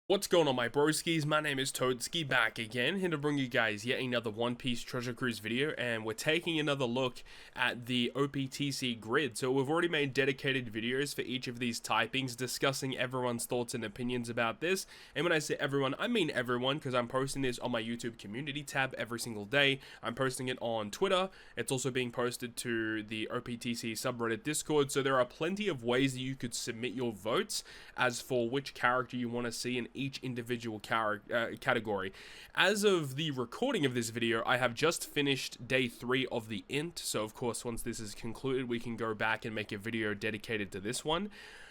What's going on, my broskiis? My name is Toadski, back again, here to bring you guys yet another One Piece Treasure Cruise video, and we're taking another look at the OPTC grid. So we've already made dedicated videos for each of these typings, discussing everyone's thoughts and opinions about this. And when I say everyone, I mean everyone, because I'm posting this on my YouTube community tab every single day. I'm posting it on Twitter. It's also being posted to the OPTC subreddit Discord, so there are plenty of ways that you could submit your votes as for which character you want to see in each individual category. As of the recording of this video, I have just finished day 3 of the int, so of course once this is concluded we can go back and make a video dedicated to this one.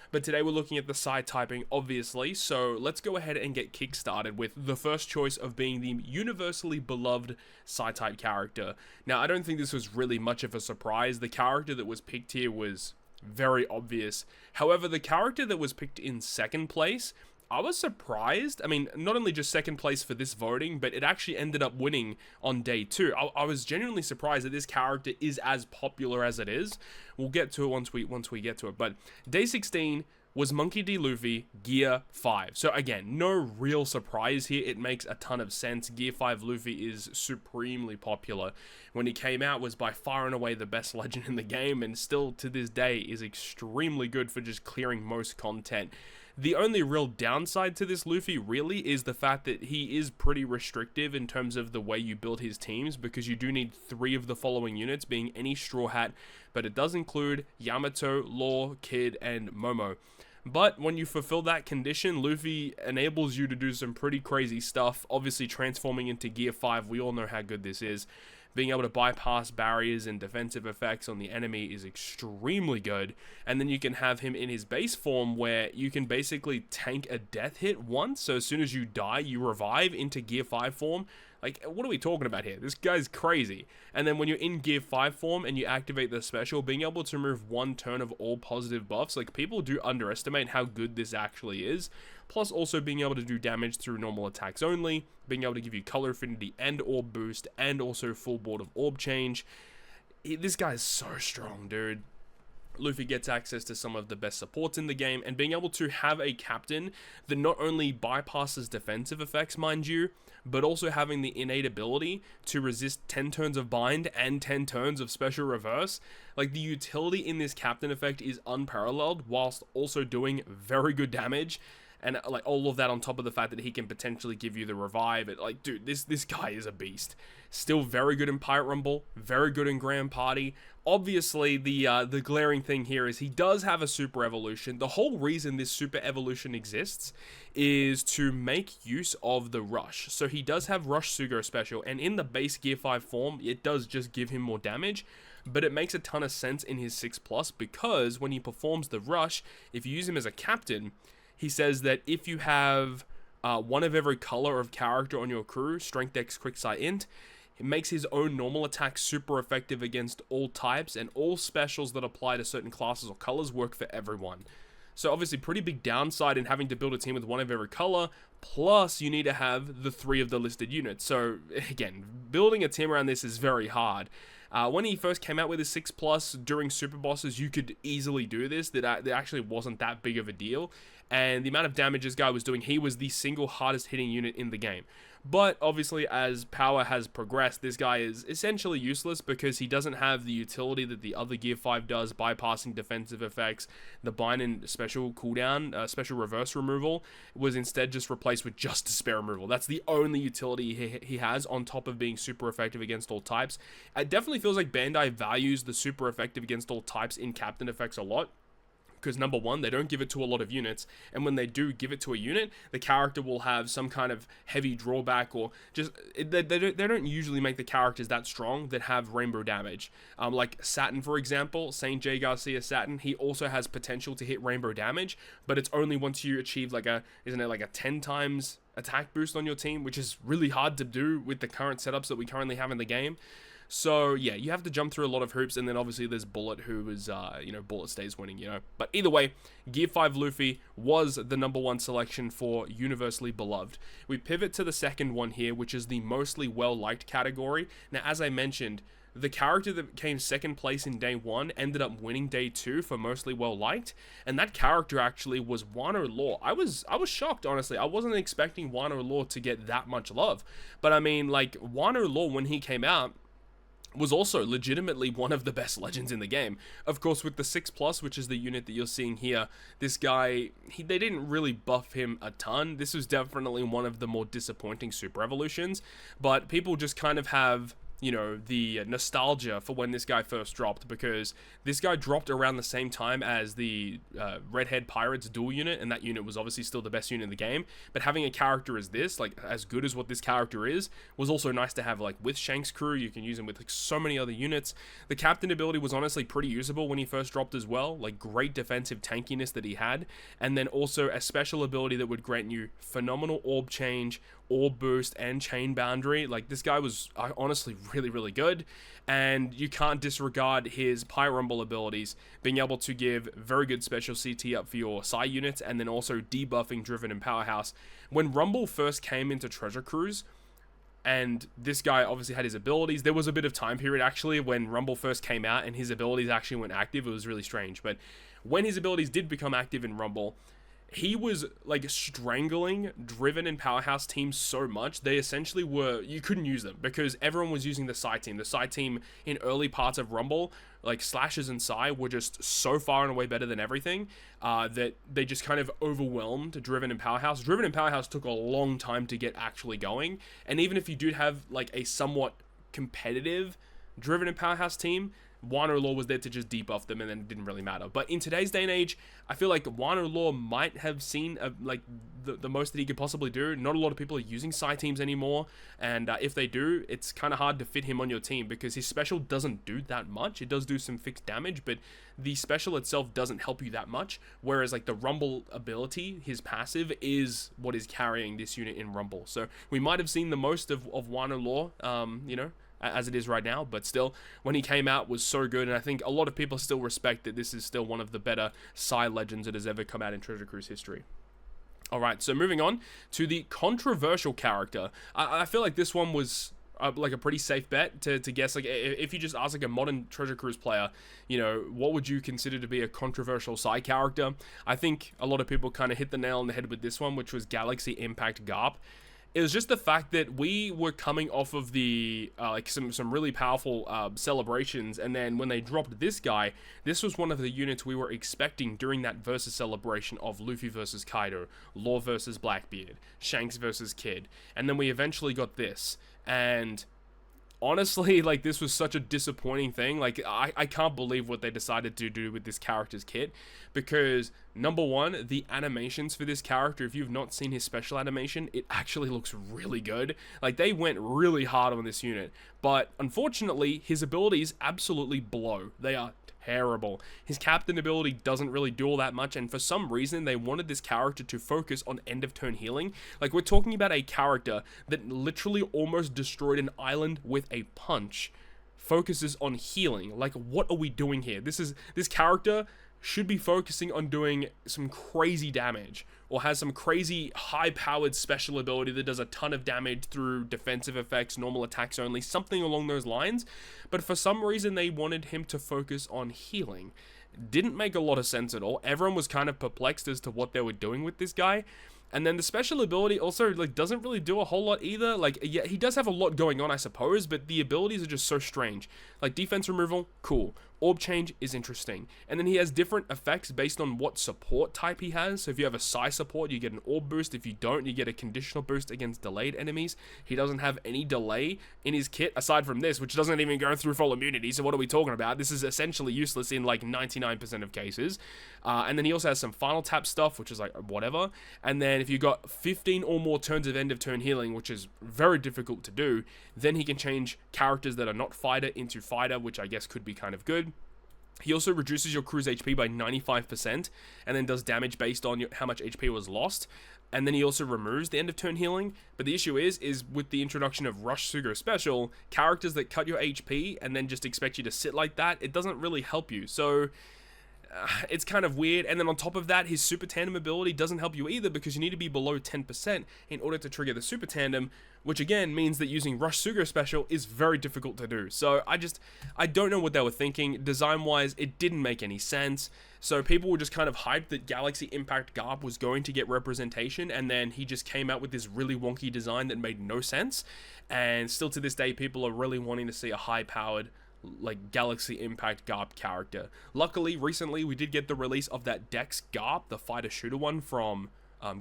But today we're looking at the side typing, obviously, so let's go ahead and get kick-started with the first choice of being the universally beloved side type character. Now, I don't think this was really much of a surprise. The character that was picked here was very obvious. However, the character that was picked in second place, I was surprised. I mean, not only just second place for this voting, but it actually ended up winning on day 2. I was genuinely surprised that this character is as popular as it is. We'll get to it once we get to it. But day 16 was Monkey D. Luffy, Gear 5. So again, no real surprise here. It makes a ton of sense. Gear 5 Luffy is supremely popular. When he came out, was by far and away the best legend in the game, and still to this day is extremely good for just clearing most content. The only real downside to this Luffy really is the fact that he is pretty restrictive in terms of the way you build his teams, because you do need 3 of the following units, being any Straw Hat, but it does include Yamato, Law, Kid, and Momo. But when you fulfill that condition, Luffy enables you to do some pretty crazy stuff. Obviously, transforming into Gear 5, we all know how good this is. Being able to bypass barriers and defensive effects on the enemy is extremely good. And then you can have him in his base form where you can basically tank a death hit once. So as soon as you die, you revive into Gear 5 form. Like, what are we talking about here? This guy's crazy. And then when you're in Gear 5 form and you activate the special, being able to remove 1 turn of all positive buffs, like, people do underestimate how good this actually is. Plus also being able to do damage through normal attacks only, being able to give you color affinity and orb boost, and also full board of orb change. This guy is so strong, dude. Luffy gets access to some of the best supports in the game, and being able to have a captain that not only bypasses defensive effects, mind you, but also having the innate ability to resist 10 turns of bind and 10 turns of special reverse. Like, the utility in this captain effect is unparalleled, whilst also doing very good damage. And like, all of that on top of the fact that he can potentially give you the revive. Like, dude, this guy is a beast. Still very good in Pirate Rumble, very good in Grand Party. Obviously, the glaring thing here is he does have a super evolution. The whole reason this super evolution exists is to make use of the rush. So he does have Rush Sugo special, and in the base Gear 5 form, it does just give him more damage. But it makes a ton of sense in his 6+, because when he performs the rush, if you use him as a captain, he says that if you have 1 of every color of character on your crew, Strength, Dex, Quick-Sight, Int, it makes his own normal attack super effective against all types, and all specials that apply to certain classes or colors work for everyone. So obviously pretty big downside in having to build a team with 1 of every color, plus you need to have the 3 of the listed units. So again, building a team around this is very hard. When he first came out with his 6+, during super bosses, you could easily do this. That actually wasn't that big of a deal. And the amount of damage this guy was doing, he was the single hardest hitting unit in the game. But obviously, as power has progressed, this guy is essentially useless, because he doesn't have the utility that the other Gear 5 does, bypassing defensive effects. The bind and special cooldown, special reverse removal, was instead just replaced with just despair removal. That's the only utility he has, on top of being super effective against all types. It definitely feels like Bandai values the super effective against all types in captain effects a lot. Because number 1, they don't give it to a lot of units, and when they do give it to a unit, the character will have some kind of heavy drawback, or just they don't usually make the characters that strong that have rainbow damage. Like Saturn, for example, Saint J. Garcia Saturn, he also has potential to hit rainbow damage, but it's only once you achieve like a 10 times attack boost on your team, which is really hard to do with the current setups that we currently have in the game. So yeah, you have to jump through a lot of hoops, and then obviously there's Bullet, who is, Bullet stays winning, But either way, Gear 5 Luffy was the number 1 selection for universally beloved. We pivot to the second one here, which is the mostly well-liked category. Now, as I mentioned, the character that came second place in day 1 ended up winning day 2 for mostly well liked, and that character actually was Wano Law. I was shocked, honestly. I wasn't expecting Wano Law to get that much love, but I mean, like, Wano Law, when he came out, was also legitimately one of the best legends in the game. Of course, with the 6+, which is the unit that you're seeing here, this guy, they didn't really buff him a ton. This was definitely one of the more disappointing super evolutions, but people just kind of have, you know, the nostalgia for when this guy first dropped, because this guy dropped around the same time as the Redhead Pirates dual unit, and that unit was obviously still the best unit in the game, but having a character as this, like, as good as what this character is, was also nice to have, like, with Shank's crew. You can use him with, like, so many other units. The captain ability was honestly pretty usable when he first dropped as well, like, great defensive tankiness that he had, and then also a special ability that would grant you phenomenal orb change, orb boost, and chain boundary. Like, this guy was honestly really, really good, and you can't disregard his Pyre Rumble abilities, being able to give very good special CT up for your Psy units, and then also debuffing Driven and Powerhouse. When Rumble first came into Treasure Cruise, and this guy obviously had his abilities, there was a bit of time period actually when Rumble first came out and his abilities actually went active. It was really strange, but when his abilities did become active in Rumble, he was, like, strangling Driven and Powerhouse teams so much, they essentially were, you couldn't use them, because everyone was using the Psy team. The Psy team in early parts of Rumble, like, Slashes and Psy, were just so far and away better than everything, that they just kind of overwhelmed Driven and Powerhouse. Driven and Powerhouse took a long time to get actually going, and even if you do have, like, a somewhat competitive Driven and Powerhouse team, Wano Law was there to just debuff them, and then it didn't really matter. But in today's day and age, I feel like Wano Law might have seen like the most that he could possibly do. Not a lot of people are using Psy teams anymore, and if they do, it's kind of hard to fit him on your team, because his special doesn't do that much. It does do some fixed damage, but the special itself doesn't help you that much, whereas, like, the Rumble ability, his passive, is what is carrying this unit in Rumble. So we might have seen the most of Wano Law, you know, as it is right now, but still, when he came out, was so good, and I think a lot of people still respect that this is still one of the better Psy legends that has ever come out in Treasure Cruise history. Alright, so moving on to the controversial character. I feel like this one was like a pretty safe bet to guess. Like, if you just ask, like, a modern Treasure Cruise player, you know, what would you consider to be a controversial Psy character? I think a lot of people kind of hit the nail on the head with this one, which was Galaxy Impact Garp. It was just the fact that we were coming off of the, like, some really powerful celebrations, and then when they dropped this guy, this was one of the units we were expecting during that versus celebration of Luffy versus Kaido, Law versus Blackbeard, Shanks versus Kid, and then we eventually got this, and honestly, like, this was such a disappointing thing. Like, I can't believe what they decided to do with this character's kit, because number one, the animations for this character, if you've not seen his special animation, it actually looks really good. Like, they went really hard on this unit, but unfortunately, his abilities absolutely blow. They are terrible. His captain ability doesn't really do all that much, and for some reason they wanted this character to focus on end of turn healing. Like, we're talking about a character that literally almost destroyed an island with a punch, focuses on healing. Like, what are we doing here? This character should be focusing on doing some crazy damage, or has some crazy high-powered special ability that does a ton of damage through defensive effects, normal attacks only, something along those lines. But for some reason, they wanted him to focus on healing. Didn't make a lot of sense at all. Everyone was kind of perplexed as to what they were doing with this guy. And then the special ability also, like, doesn't really do a whole lot either. Like, yeah, he does have a lot going on, I suppose, but the abilities are just so strange. Like, defense removal, cool. Orb change is interesting. And then he has different effects based on what support type he has. So if you have a Psy support, you get an orb boost. If you don't, you get a conditional boost against delayed enemies. He doesn't have any delay in his kit, aside from this, which doesn't even go through full immunity. So what are we talking about? This is essentially useless in, like, 99% of cases. And then he also has some final tap stuff, which is, like, whatever. And then if you got 15 or more turns of end of turn healing, which is very difficult to do, then he can change characters that are not fighter into fighter, which I guess could be kind of good. He also reduces your crew's HP by 95%, and then does damage based on how much HP was lost. And then he also removes the end of turn healing. But the issue is with the introduction of Rush Sugo Special, characters that cut your HP and then just expect you to sit like that, it doesn't really help you. So it's kind of weird. And then on top of that, his super tandem ability doesn't help you either, because you need to be below 10% in order to trigger the super tandem, which again means that using Rush Sugo special is very difficult to do. So I don't know what they were thinking. Design-wise, it didn't make any sense. So people were just kind of hyped that Galaxy Impact Garb was going to get representation, and then he just came out with this really wonky design that made no sense. And still to this day, people are really wanting to see a high-powered, like, Galaxy Impact Garb character. Luckily, recently, we did get the release of that Dex Garb, the fighter-shooter one from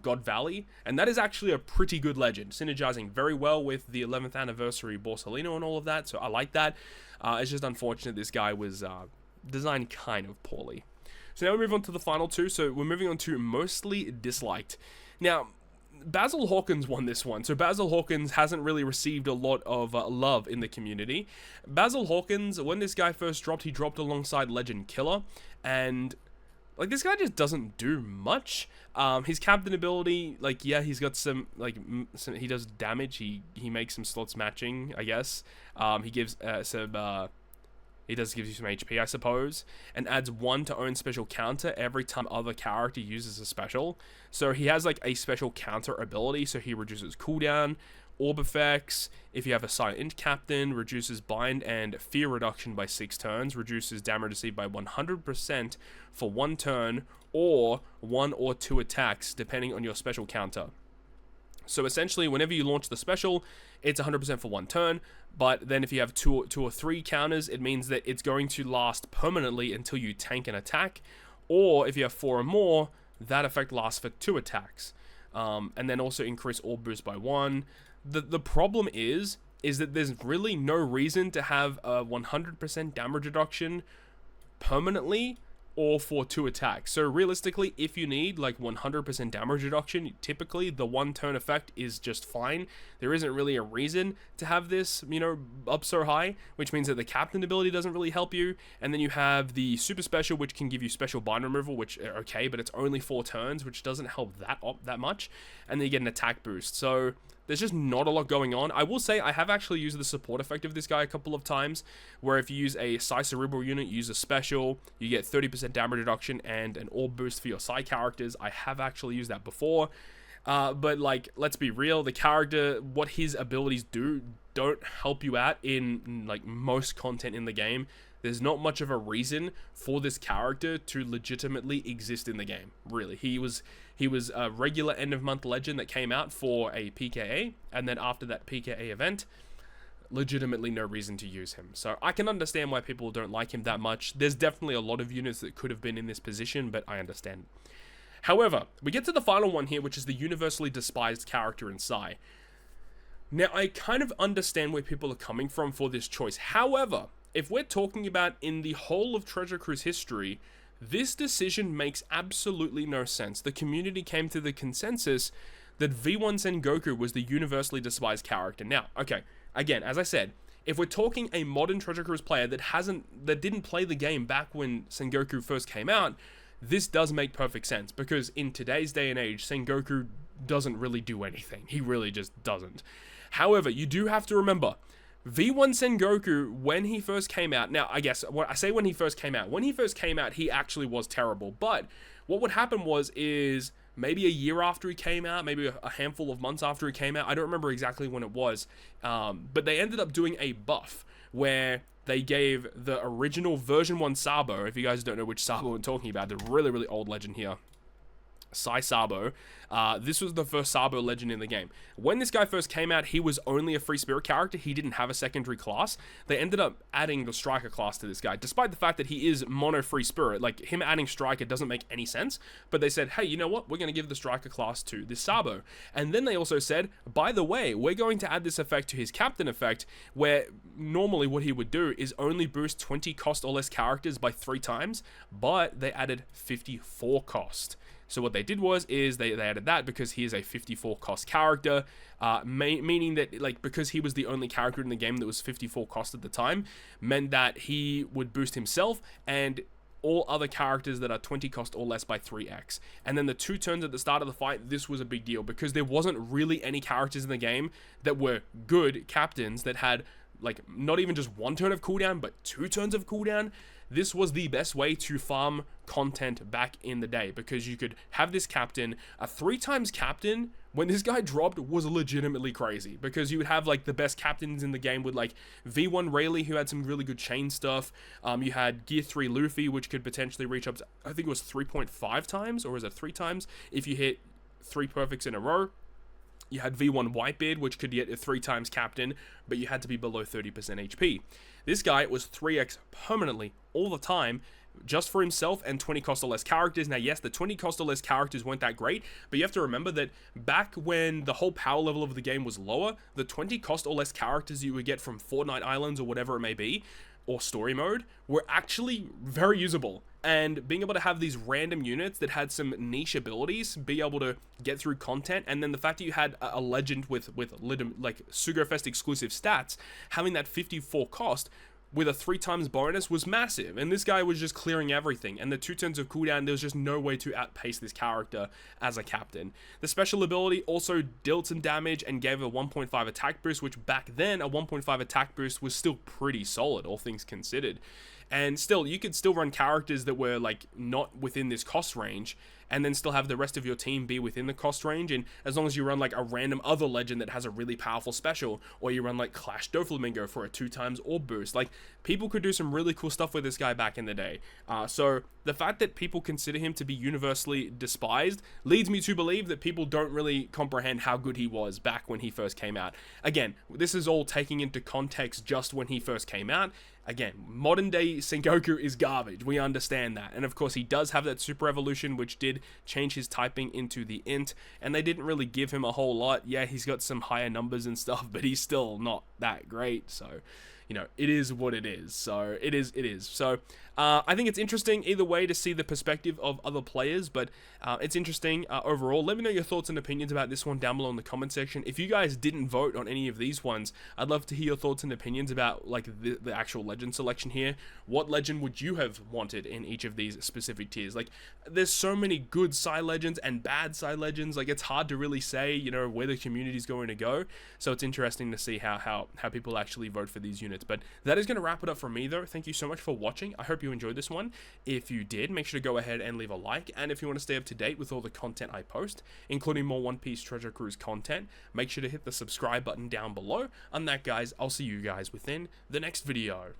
God Valley, and that is actually a pretty good legend, synergizing very well with the 11th anniversary Borsalino and all of that, so I like that. It's just unfortunate this guy was designed kind of poorly. So now we move on to the final two. So we're moving on to mostly disliked. Now, Basil Hawkins won this one. So Basil Hawkins hasn't really received a lot of love in the community. Basil Hawkins, when this guy first dropped, he dropped alongside Legend Killer, and like, this guy just doesn't do much. His captain ability, like, yeah, he's got some, like, he does damage. He makes some slots matching, I guess. He gives he does give you some HP, I suppose, and adds 1 to own special counter every time other character uses a special. So he has like a special counter ability, so he reduces cooldown, orb effects. If you have a silent captain, reduces bind and fear reduction by 6 turns, reduces damage received by 100% for 1 turn, or 1 or 2 attacks, depending on your special counter. So essentially, whenever you launch the special, it's 100% for 1 turn, but then if you have 2 or 3 counters, it means that it's going to last permanently until you tank an attack, or if you have 4 or more, that effect lasts for 2 attacks. And then also increase orb boost by 1. The problem is that there's really no reason to have a 100% damage reduction permanently, or for 2 attacks. So realistically, if you need like 100% damage reduction, typically the 1 turn effect is just fine. There isn't really a reason to have this, you know, up so high, which means that the captain ability doesn't really help you. And then you have the super special, which can give you special bind removal, which okay, but it's only 4 turns, which doesn't help that much. And then you get an attack boost. So there's just not a lot going on. I will say I have actually used the support effect of this guy a couple of times, where if you use a Psi Cerebral unit, you use a special, you get 30% damage reduction and an orb boost for your Psi characters. I have actually used that before. But like, let's be real, the character, what his abilities do, don't help you out in like most content in the game. There's not much of a reason for this character to legitimately exist in the game, really. He was a regular end of month legend that came out for a PKA, and then after that PKA event, legitimately no reason to use him. So I can understand why people don't like him that much. There's definitely a lot of units that could have been in this position, but I understand. However, we get to the final one here, which is the universally despised character in Psi. Now, I kind of understand where people are coming from for this choice. However, if we're talking about in the whole of Treasure Cruise history, this decision makes absolutely no sense. The community came to the consensus that V1 Sengoku was the universally despised character. Now, okay, again, as I said, if we're talking a modern Treasure Cruise player that didn't play the game back when Sengoku first came out, this does make perfect sense, because in today's day and age, Sengoku doesn't really do anything. He really just doesn't. However, you do have to remember, V1 Sengoku, when he first came out, now I guess, when I say when he first came out, he actually was terrible, but what would happen is maybe a year after he came out, maybe a handful of months after he came out, I don't remember exactly when it was, but they ended up doing a buff where they gave the original version 1 Sabo, if you guys don't know which Sabo I'm talking about, the really, really old legend here, Psi Sabo. This was the first Sabo legend in the game. When this guy first came out, he was only a free spirit character. He didn't have a secondary class. They ended up adding the striker class to this guy, despite the fact that he is mono free spirit. Like, him adding striker doesn't make any sense, but they said, hey, you know what? We're going to give the striker class to this Sabo. And then they also said, by the way, we're going to add this effect to his captain effect, where normally what he would do is only boost 20 cost or less characters by 3 times, but they added 54 cost. So what they did is they added that because he is a 54 cost character, meaning that, like, because he was the only character in the game that was 54 cost at the time, meant that he would boost himself and all other characters that are 20 cost or less by 3x. And then the 2 turns at the start of the fight, this was a big deal because there wasn't really any characters in the game that were good captains that had, like, not even just 1 turn of cooldown, but 2 turns of cooldown. this was the best way to farm content back in the day, because you could have this captain. A 3x captain when this guy dropped was legitimately crazy, because you would have like the best captains in the game with like V1 Rayleigh, who had some really good chain stuff. You had Gear 3 Luffy, which could potentially reach up to, I think it was 3.5 times, or was it 3 times if you hit 3 perfects in a row. You had V1 Whitebeard, which could get a 3x captain, but you had to be below 30% HP. This guy was 3x permanently all the time, just for himself, and 20 cost or less characters. Now, yes, the 20 cost or less characters weren't that great, but you have to remember that back when the whole power level of the game was lower, the 20 cost or less characters you would get from Fortnite Islands or whatever it may be, or story mode, were actually very usable. And being able to have these random units that had some niche abilities, be able to get through content, and then the fact that you had a legend with like Sugofest exclusive stats, having that 54 cost with a 3x bonus was massive. And this guy was just clearing everything, and the 2 turns of cooldown, there was just no way to outpace this character as a captain. The special ability also dealt some damage and gave a 1.5 attack boost, which back then a 1.5 attack boost was still pretty solid, all things considered. And still, you could still run characters that were like not within this cost range, and then still have the rest of your team be within the cost range. And as long as you run like a random other legend that has a really powerful special, or you run like Clash Doflamingo for a 2x orb boost, like people could do some really cool stuff with this guy back in the day. So the fact that people consider him to be universally despised leads me to believe that people don't really comprehend how good he was back when he first came out. Again, this is all taking into context just when he first came out. Again, modern day Sengoku is garbage, we understand that. And of course he does have that super evolution, which did change his typing into the int, and they didn't really give him a whole lot. Yeah, he's got some higher numbers and stuff, but he's still not that great. So, you know, it is what it is. So it is. So I think it's interesting either way to see the perspective of other players, but it's interesting overall. Let me know your thoughts and opinions about this one down below in the comment section. If you guys didn't vote on any of these ones, I'd love to hear your thoughts and opinions about like the actual legend selection here. What legend would you have wanted in each of these specific tiers? Like, there's so many good side legends and bad side legends. Like, it's hard to really say, you know, where the community is going to go. So it's interesting to see how people actually vote for these units. But that is going to wrap it up for me, though. Thank you so much for watching. I hope you enjoyed this one. If you did, make sure to go ahead and leave a like. And if you want to stay up to date with all the content I post, including more One Piece Treasure Cruise content, make sure to hit the subscribe button down below. On that, guys, I'll see you guys within the next video.